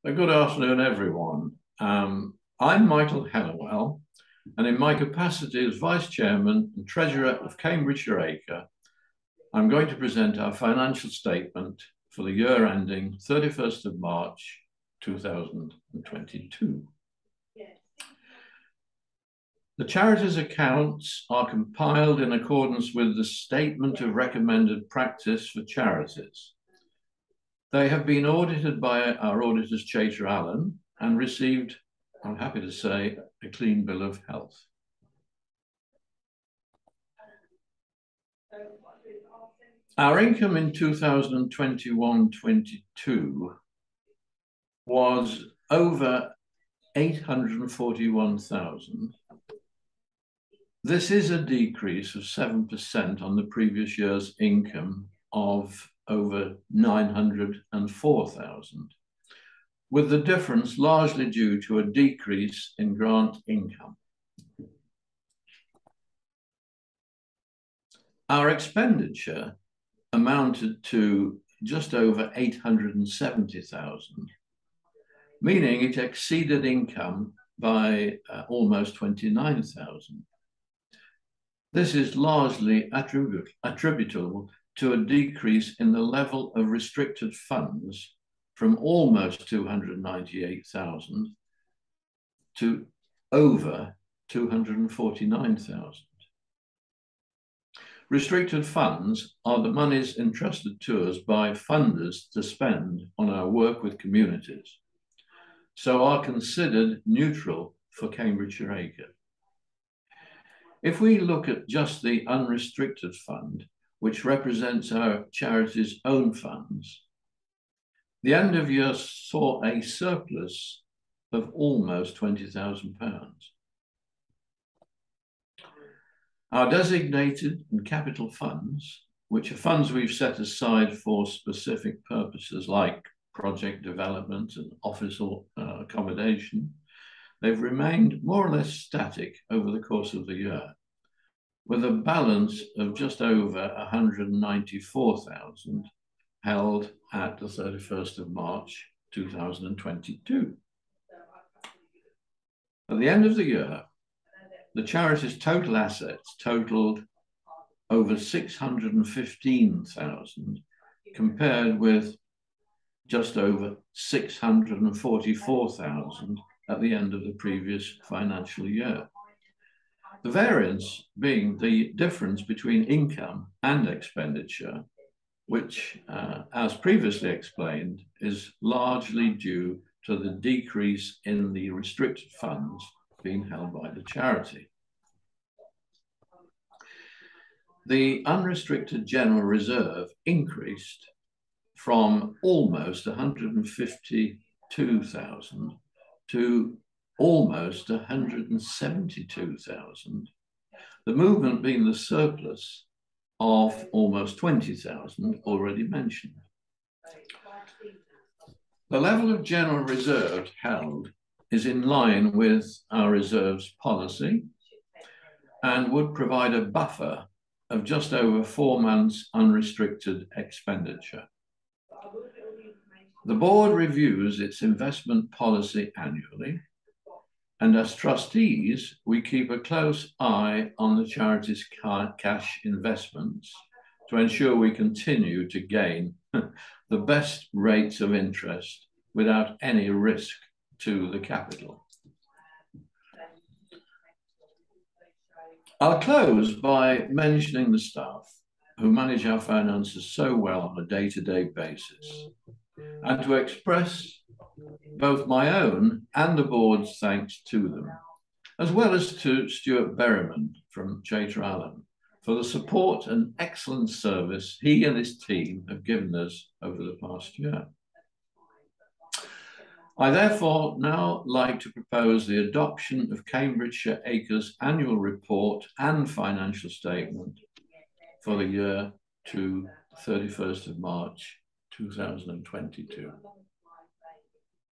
Good afternoon, everyone. I'm Michael Hennowell, and in my capacity as Vice Chairman and Treasurer of Cambridgeshire ACRE, I'm going to present our financial statement for the year ending 31st of March 2022. The charity's accounts are compiled in accordance with the Statement of Recommended Practice for Charities. They have been audited by our auditors, Chater Allen, and received, I'm happy to say, a clean bill of health. Our income in 2021-22 was over 841,000. This is a decrease of 7% on the previous year's income of over 904,000, with the difference largely due to a decrease in grant income. Our expenditure amounted to just over 870,000, meaning it exceeded income by almost 29,000. This is largely attributable to a decrease in the level of restricted funds from almost 298,000 to over 249,000. Restricted funds are the monies entrusted to us by funders to spend on our work with communities, so are considered neutral for Cambridgeshire ACRE. If we look at just the unrestricted fund, which represents our charity's own funds, the end of year saw a surplus of almost £20,000. Our designated and capital funds, which are funds we've set aside for specific purposes like project development and office accommodation, they've remained more or less static over the course of the year, with a balance of just over 194,000 held at the 31st of March 2022. At the end of the year, the charity's total assets totaled over 615,000, compared with just over 644,000 at the end of the previous financial year. The variance being the difference between income and expenditure, which, as previously explained, is largely due to the decrease in the restricted funds being held by the charity. The unrestricted general reserve increased from almost 152,000 to almost 172,000, the movement being the surplus of almost 20,000 already mentioned. The level of general reserve held is in line with our reserves policy and would provide a buffer of just over 4 months unrestricted expenditure. The board reviews its investment policy annually, and as trustees, we keep a close eye on the charity's cash investments to ensure we continue to gain the best rates of interest without any risk to the capital. I'll close by mentioning the staff who manage our finances so well on a day-to-day basis, and to express both my own and the board's thanks to them, as well as to Stuart Berryman from Chater Allen for the support and excellent service he and his team have given us over the past year. I therefore now like to propose the adoption of Cambridgeshire ACRE's annual report and financial statement for the year to 31st of March 2022.